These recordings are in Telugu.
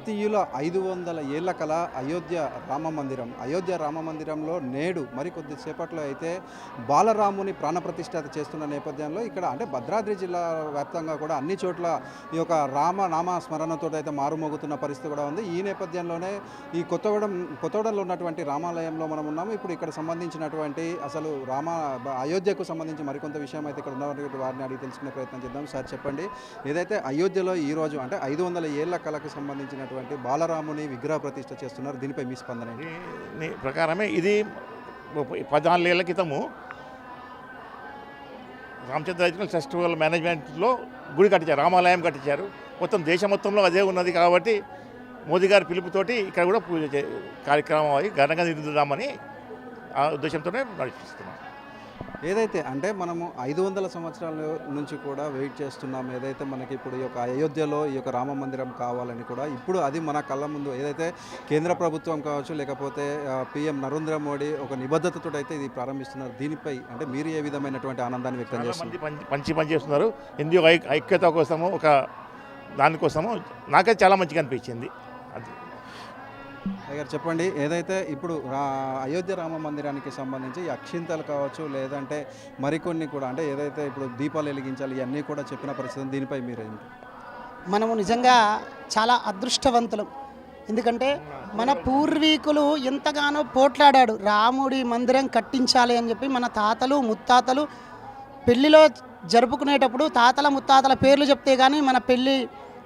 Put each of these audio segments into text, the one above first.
భారతీయుల 500 ఏళ్ల కల అయోధ్య రామ మందిరంలో నేడు మరికొద్ది సేపట్లో అయితే బాలరాముని ప్రాణప్రతిష్ఠ చేస్తున్న నేపథ్యంలో ఇక్కడ అంటే భద్రాద్రి జిల్లా వ్యాప్తంగా కూడా అన్ని చోట్ల ఈ యొక్క నామ స్మరణతో అయితే మారుమోగుతున్న పరిస్థితి కూడా ఉంది. ఈ నేపథ్యంలోనే ఈ కొత్తగూడెంలో ఉన్నటువంటి రామాలయంలో మనం ఉన్నాము. ఇప్పుడు ఇక్కడ సంబంధించినటువంటి అసలు అయోధ్యకు సంబంధించి మరికొంత విషయం అయితే ఇక్కడ ఉన్నటువంటి వారిని అడిగి తెలుసుకునే ప్రయత్నం చేద్దాం. సార్ చెప్పండి, ఏదైతే అయోధ్యలో ఈరోజు అంటే 500 ఏళ్ల కళకు సంబంధించినటువంటి బాలరాముని విగ్రహ ప్రతిష్ఠ చేస్తున్నారు, దీనిపై మీ స్పందన ప్రకారమే ఇది 14 ఏళ్ల క్రితము రామచంద్ర ఎడ్యుకేషన్ ఫెస్టివల్ మేనేజ్మెంట్లో గుడి కట్టించారు, రామాలయం కట్టించారు. మొత్తం దేశం మొత్తంలో అదే ఉన్నది కాబట్టి మోదీ గారి పిలుపుతోటి ఇక్కడ కూడా పూజ కార్యక్రమం అవి ఘనంగా నిర్వహిద్దామని ఆ ఉద్దేశంతోనే నడిపిస్తున్నాం. ఏదైతే అంటే మనము 500 సంవత్సరాల నుంచి కూడా వెయిట్ చేస్తున్నాం. ఏదైతే మనకి ఇప్పుడు ఈ యొక్క అయోధ్యలో ఈ యొక్క రామ మందిరం కావాలని కూడా ఇప్పుడు అది మన కళ్ళ ముందు ఏదైతే కేంద్ర ప్రభుత్వం కావచ్చు లేకపోతే PM నరేంద్ర మోడీ ఒక నిబద్ధతతో అయితే ఇది ప్రారంభిస్తున్నారు. దీనిపై అంటే మీరు ఏ విధమైనటువంటి ఆనందాన్ని వ్యక్తం చేస్తున్నారు? పని చేస్తున్నారు. హిందూ ఐక్యత కోసము ఒక దానికోసము నాకైతే చాలా మంచిగా అనిపించింది. అది గారు చెప్పండి, ఏదైతే ఇప్పుడు అయోధ్య రామ మందిరానికి సంబంధించి అక్షింతలు కావచ్చు లేదంటే మరికొన్ని కూడా అంటే ఏదైతే ఇప్పుడు దీపాలు వెలిగించాలి ఇవన్నీ కూడా చెప్పిన పరిస్థితి, దీనిపై మీరేంటి? మనము నిజంగా చాలా అదృష్టవంతులం. ఎందుకంటే మన పూర్వీకులు ఎంతగానో పోట్లాడాడు రాముడి మందిరం కట్టించాలి అని చెప్పి. మన తాతలు ముత్తాతలు పెళ్లిలో జరుపుకునేటప్పుడు తాతల ముత్తాతల పేర్లు చెప్తే కానీ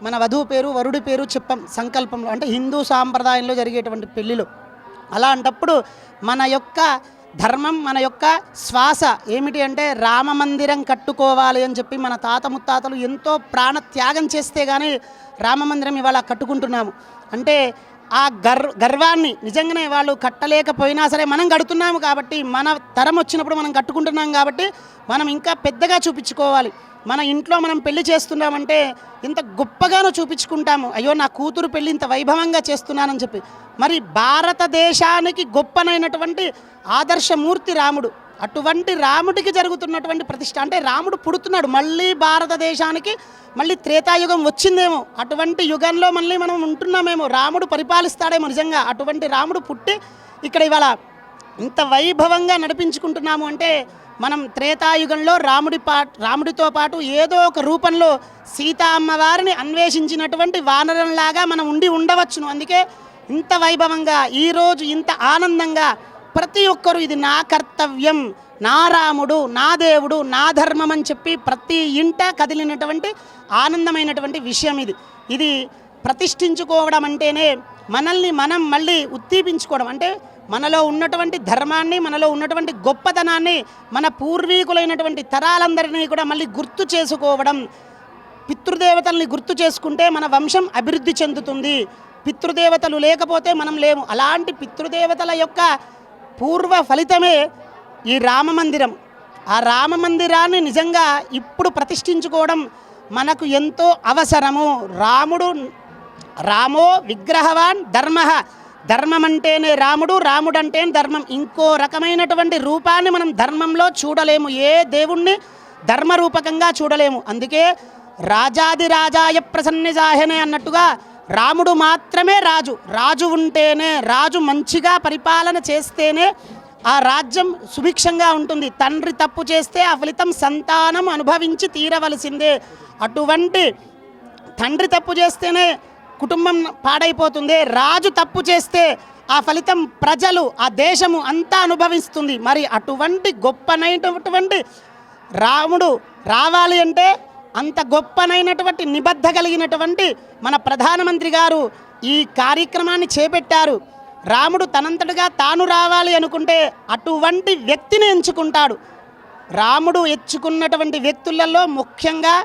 మన వధువు పేరు వరుడి పేరు చెప్పం సంకల్పంలో, అంటే హిందూ సాంప్రదాయంలో జరిగేటువంటి పెళ్ళిలో. అలాంటప్పుడు మన యొక్క ధర్మం మన యొక్క శ్వాస ఏమిటి అంటే రామ మందిరం కట్టుకోవాలి అని చెప్పి మన తాత ముత్తాతలు ఎంతో ప్రాణ త్యాగం చేస్తే కానీ రామ మందిరం ఇవాళ కట్టుకుంటున్నాము. అంటే ఆ గర్వాన్ని నిజంగానే వాళ్ళు కట్టలేకపోయినా సరే మనం కడుతున్నాము కాబట్టి, మన తరం వచ్చినప్పుడు మనం కట్టుకుంటున్నాం కాబట్టి మనం ఇంకా పెద్దగా చూపించుకోవాలి. మన ఇంట్లో మనం పెళ్లి చేస్తున్నామంటే ఇంత గొప్పగానో చూపించుకుంటాము, అయ్యో నా కూతురు పెళ్ళి ఇంత వైభవంగా చేస్తున్నానని చెప్పి. మరి భారతదేశానికి గొప్పనైనటువంటి ఆదర్శమూర్తి రాముడు. అటువంటి రాముడికి జరుగుతున్నటువంటి ప్రతిష్ట అంటే రాముడు పుడుతున్నాడు, మళ్ళీ భారతదేశానికి మళ్ళీ త్రేతాయుగం వచ్చిందేమో, అటువంటి యుగంలో మళ్ళీ మనం ఉంటున్నామేమో, రాముడు పరిపాలిస్తాడేమో. నిజంగా అటువంటి రాముడు పుట్టి ఇక్కడ ఇవాళ ఇంత వైభవంగా నడిపించుకుంటున్నాము అంటే మనం త్రేతాయుగంలో రాముడితో పాటు ఏదో ఒక రూపంలో సీతా అమ్మవారిని అన్వేషించినటువంటి వానరంలాగా మనం ఉండవచ్చును. అందుకే ఇంత వైభవంగా ఈరోజు ఇంత ఆనందంగా ప్రతి ఒక్కరూ ఇది నా కర్తవ్యం, నా రాముడు, నా దేవుడు, నా ధర్మం అని చెప్పి ప్రతి ఇంట కదిలినటువంటి ఆనందమైనటువంటి విషయం ఇది ప్రతిష్ఠించుకోవడం అంటేనే మనల్ని మనం మళ్ళీ ఉద్దీపించుకోవడం. అంటే మనలో ఉన్నటువంటి ధర్మాన్ని, మనలో ఉన్నటువంటి గొప్పతనాన్ని, మన పూర్వీకులైనటువంటి తరాలందరినీ కూడా మళ్ళీ గుర్తు చేసుకోవడం. పితృదేవతల్ని గుర్తు చేసుకుంటే మన వంశం అభివృద్ధి చెందుతుంది. పితృదేవతలు లేకపోతే మనం లేము. అలాంటి పితృదేవతల యొక్క పూర్వ ఫలితమే ఈ రామ మందిరం. ఆ రామ మందిరాన్ని నిజంగా ఇప్పుడు ప్రతిష్ఠించుకోవడం మనకు ఎంతో అవసరము. రామో విగ్రహవాన్ ధర్మం అంటేనే రాముడు, రాముడు అంటే ధర్మం. ఇంకో రకమైనటువంటి రూపాన్ని మనం ధర్మంలో చూడలేము, ఏ దేవుణ్ణి ధర్మరూపకంగా చూడలేము. అందుకే రాజాదిరాజాయ ప్రసన్నిజాహనే అన్నట్టుగా రాముడు మాత్రమే రాజు ఉంటేనే, రాజు మంచిగా పరిపాలన చేస్తేనే ఆ రాజ్యం సుభిక్షంగా ఉంటుంది. తండ్రి తప్పు చేస్తే ఆ ఫలితం సంతానం అనుభవించి తీరవలసిందే. అటువంటి తండ్రి తప్పు చేస్తేనే కుటుంబం పాడైపోతుంది, రాజు తప్పు చేస్తే ఆ ఫలితం ప్రజలు, ఆ దేశము అంతా అనుభవిస్తుంది. మరి అటువంటి గొప్పనైనటువంటి రాముడు రావాలి అంటే అంత గొప్పనైనటువంటి నిబద్ధ కలిగినటువంటి మన ప్రధానమంత్రి గారు ఈ కార్యక్రమాన్ని చేపట్టారు. రాముడు తనంతటిగా తాను రావాలి అనుకుంటే అటువంటి వ్యక్తిని ఎంచుకుంటాడు. రాముడు ఎంచుకున్నటువంటి వ్యక్తులలో ముఖ్యంగా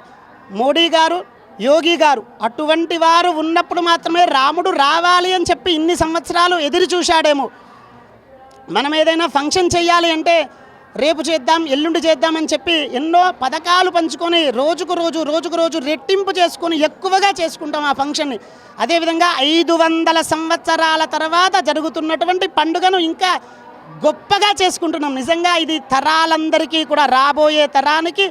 మోడీ గారు, యోగి గారు, అటువంటి వారు ఉన్నప్పుడు మాత్రమే రాముడు రావాలి అని చెప్పి ఇన్ని సంవత్సరాలు ఎదురు చూశాడేమో. మనం ఏదైనా ఫంక్షన్ చేయాలి అంటే రేపు చేద్దాం, ఎల్లుండి చేద్దామని చెప్పి ఎన్నో పథకాలు పంచుకొని రోజుకు రోజు రెట్టింపు చేసుకొని ఎక్కువగా చేసుకుంటాం ఆ ఫంక్షన్ని. అదేవిధంగా 500 సంవత్సరాల తర్వాత జరుగుతున్నటువంటి పండుగను ఇంకా గొప్పగా చేసుకుంటున్నాం. నిజంగా ఇది తరాలందరికీ కూడా, రాబోయే తరానికి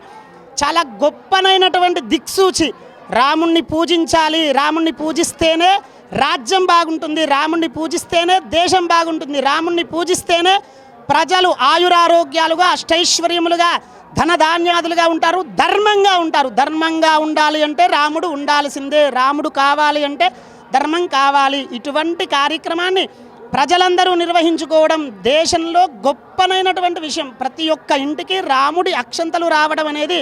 చాలా గొప్పనైనటువంటి దిక్సూచి. రాముణ్ణి పూజించాలి, రాముణ్ణి పూజిస్తేనే రాజ్యం బాగుంటుంది, రాముణ్ణి పూజిస్తేనే దేశం బాగుంటుంది, రాముణ్ణి పూజిస్తేనే ప్రజలు ఆయురారోగ్యాలుగా అష్టైశ్వర్యములుగా ధనధాన్యాదులుగా ఉంటారు, ధర్మంగా ఉంటారు. ధర్మంగా ఉండాలి అంటే రాముడు ఉండాల్సిందే, రాముడు కావాలి అంటే ధర్మం కావాలి. ఇటువంటి కార్యక్రమాన్ని ప్రజలందరూ నిర్వహించుకోవడం దేశంలో గొప్పనైనటువంటి విషయం. ప్రతి ఒక్క ఇంటికి రాముడి అక్షంతలు రావడం అనేది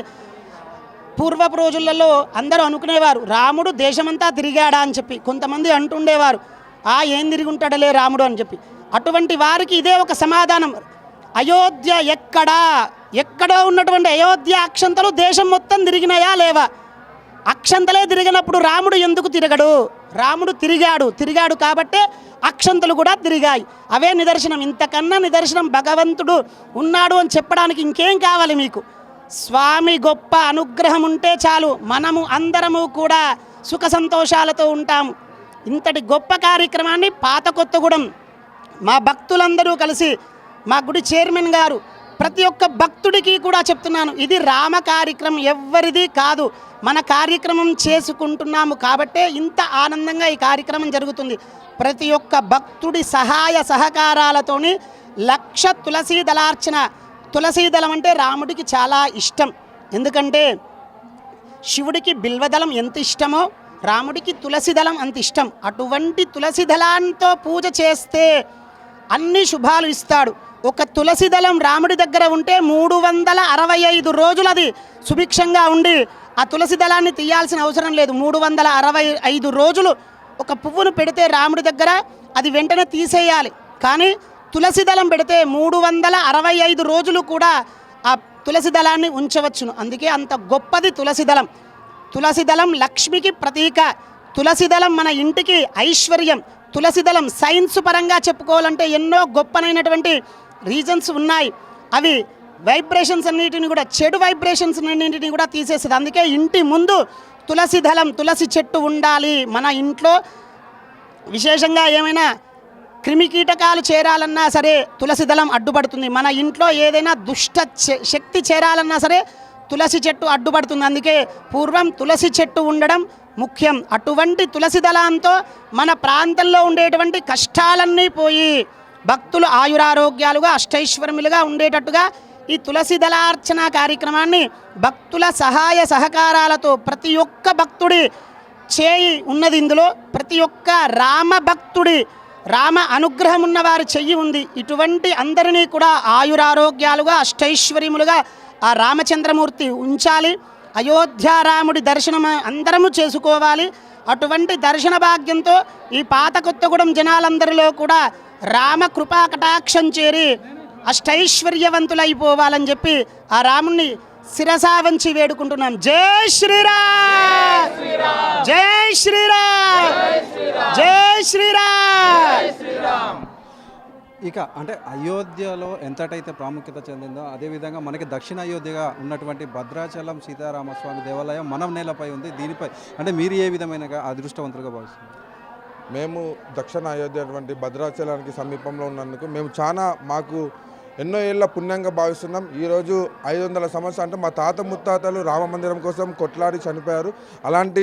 పూర్వపు రోజులలో అందరూ అనుకునేవారు, రాముడు దేశమంతా తిరిగాడా అని చెప్పి. కొంతమంది అంటుండేవారు, ఏం తిరిగి ఉంటాడలే రాముడు అని చెప్పి. అటువంటి వారికి ఇదే ఒక సమాధానం. అయోధ్య ఎక్కడో ఉన్నటువంటి అయోధ్య అక్షంతలు దేశం మొత్తం తిరిగినాయా లేవా? అక్షంతలే తిరిగినప్పుడు రాముడు ఎందుకు తిరగడు? రాముడు తిరిగాడు కాబట్టే అక్షంతలు కూడా తిరిగాయి. అవే నిదర్శనం. ఇంతకన్నా నిదర్శనం భగవంతుడు ఉన్నాడు అని చెప్పడానికి ఇంకేం కావాలి మీకు? స్వామి గొప్ప అనుగ్రహం ఉంటే చాలు, మనము అందరము కూడా సుఖ సంతోషాలతో ఉంటాము. ఇంతటి గొప్ప కార్యక్రమాన్ని పాత కొత్తగూడెం మా భక్తులందరూ కలిసి, మా గుడి చైర్మన్ గారు, ప్రతి ఒక్క భక్తుడికి కూడా చెప్తున్నాను, ఇది రామ కార్యక్రమం, ఎవ్వరిది కాదు, మన కార్యక్రమం చేసుకుంటున్నాము కాబట్టే ఇంత ఆనందంగా ఈ కార్యక్రమం జరుగుతుంది. ప్రతి ఒక్క భక్తుడి సహాయ సహకారాలతోని 1,00,000 తులసీ దళార్చన. తులసీ దళం అంటే రాముడికి చాలా ఇష్టం. ఎందుకంటే శివుడికి బిల్వదళం ఎంత ఇష్టమో రాముడికి తులసి దళం అంత ఇష్టం. అటువంటి తులసి దళంతో పూజ చేస్తే అన్ని శుభాలు ఇస్తాడు. ఒక తులసి దళం రాముడి దగ్గర ఉంటే 365 రోజులు అది సుభిక్షంగా ఉండి ఆ తులసి దళాన్ని తీయాల్సిన అవసరం లేదు. 365 రోజులు ఒక పువ్వును పెడితే రాముడి దగ్గర అది వెంటనే తీసేయాలి. కానీ తులసి దళం పెడితే 365 రోజులు కూడా ఆ తులసి దళాన్ని ఉంచవచ్చును. అందుకే అంత గొప్పది తులసి దళం. తులసి దళం లక్ష్మికి ప్రతీక. తులసి దళం మన ఇంటికి ఐశ్వర్యం. తులసి దళం సైన్స్ పరంగా చెప్పుకోవాలంటే ఎన్నో గొప్పనైనటువంటి రీజన్స్ ఉన్నాయి. అవి వైబ్రేషన్స్ అన్నిటిని కూడా, చెడు వైబ్రేషన్స్ అన్నింటినీ కూడా తీసేస్తుంది. అందుకే ఇంటి ముందు తులసి దళం, తులసి చెట్టు ఉండాలి. మన ఇంట్లో విశేషంగా ఏమైనా క్రిమికీటకాలు చేరాలన్నా సరే తులసి దళం అడ్డుపడుతుంది. మన ఇంట్లో ఏదైనా దుష్ట శక్తి చేరాలన్నా సరే తులసి చెట్టు అడ్డుపడుతుంది. అందుకే పూర్వం తులసి చెట్టు ఉండడం ముఖ్యం. అటువంటి తులసి దళంతో మన ప్రాంతంలో ఉండేటువంటి కష్టాలన్నీ పోయి భక్తులు ఆయురారోగ్యాలుగా అష్టైశ్వర్యములుగా ఉండేటట్టుగా ఈ తులసి దళార్చన కార్యక్రమాన్ని భక్తుల సహాయ సహకారాలతో ప్రతి ఒక్క భక్తుడి చేయి ఉన్నది. ఇందులో ప్రతి ఒక్క రామ భక్తుడి, రామ అనుగ్రహం ఉన్నవారి చెయ్యి ఉంది. ఇటువంటి అందరినీ కూడా ఆయురారోగ్యాలుగా అష్టైశ్వర్యములుగా ఆ రామచంద్రమూర్తి ఉంచాలి. అయోధ్య రాముడి దర్శనం అందరము చేసుకోవాలి. అటువంటి దర్శన భాగ్యంతో ఈ పాత కొత్తగూడెం జనాలందరిలో కూడా రామ కృపా కటాక్షం చేరి అష్టైశ్వర్యవంతులైపోవాలని చెప్పి ఆ రాముణ్ణి శిరసా వంచి వేడుకుంటున్నాం. జై శ్రీరామ్, జై శ్రీరామ్, జై శ్రీరామ్. ఇక అంటే అయోధ్యలో ఎంతటైతే ప్రాముఖ్యత చెందిందో అదేవిధంగా మనకి దక్షిణ అయోధ్యగా ఉన్నటువంటి భద్రాచలం సీతారామస్వామి దేవాలయం మన నేలపై ఉంది. దీనిపై అంటే మీరు ఏ విధమైన అదృష్టవంతులుగా భావిస్తున్నారు? మేము దక్షిణ అయోధ్య అటువంటి భద్రాచలానికి సమీపంలో ఉన్నందుకు మేము చాలా మాకు ఎన్నో ఏళ్ళ పుణ్యంగా భావిస్తున్నాం. ఈరోజు 500 సంవత్సరాలు అంటే మా తాత ముత్తాతలు రామ మందిరం కోసం కొట్లాడి చనిపోయారు. అలాంటి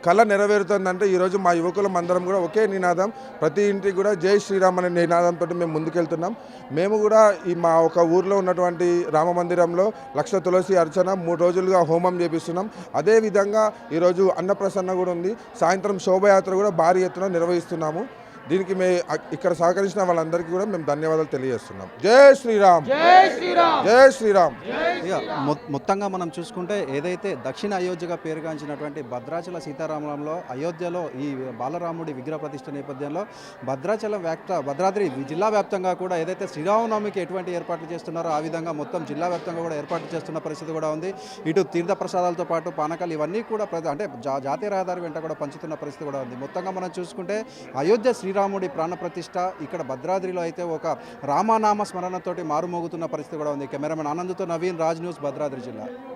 కళ నెరవేరుతుందంటే ఈరోజు మా యువకులం అందరం కూడా ఒకే నినాదం, ప్రతి ఇంటికి కూడా జై శ్రీరామ్ అనే నినాదంతో మేము ముందుకెళ్తున్నాం. మేము కూడా ఈ మా ఒక ఊర్లో ఉన్నటువంటి రామ మందిరంలో 1,00,000 తులసి అర్చన 3 రోజులుగా హోమం చేపిస్తున్నాం. అదేవిధంగా ఈరోజు అన్నప్రసన్న కూడా ఉంది. సాయంత్రం శోభయాత్ర కూడా భారీ ఎత్తున నిర్వహిస్తున్నాము. దీనికి ఇక్కడ సహకరించిన వాళ్ళందరికీ కూడా మేము ధన్యవాదాలు తెలియజేస్తున్నాం. జై శ్రీరామ్, జై శ్రీరామ్, జై శ్రీరామ్. ఇక మొత్తంగా మనం చూసుకుంటే ఏదైతే దక్షిణ అయోధ్యగా పేరుగాంచినటువంటి భద్రాచల సీతారామలంలో అయోధ్యలో ఈ బాలరాముడి విగ్రహ ప్రతిష్ఠ నేపథ్యంలో భద్రాద్రి జిల్లా వ్యాప్తంగా కూడా ఏదైతే శ్రీరామనవమికి ఎటువంటి ఏర్పాట్లు చేస్తున్నారో ఆ విధంగా మొత్తం జిల్లా వ్యాప్తంగా కూడా ఏర్పాట్లు చేస్తున్న పరిస్థితి కూడా ఉంది. ఇటు తీర్థ ప్రసాదాలతో పాటు పానకాలు ఇవన్నీ కూడా అంటే జాతీయ రహదారి వెంట కూడా పంచుతున్న పరిస్థితి కూడా ఉంది. మొత్తంగా మనం చూసుకుంటే అయోధ్య శ్రీరాముడి ప్రాణప్రతిష్ఠ ఇక్కడ భద్రాద్రిలో అయితే ఒక రామనామ స్మరణతోటి మారుమోగుతున్న పరిస్థితి కూడా ఉంది. కెమెరామెన్ ఆనంద్తో నవీన్, రాజ్ న్యూస్, భద్రాద్రి జిల్లా.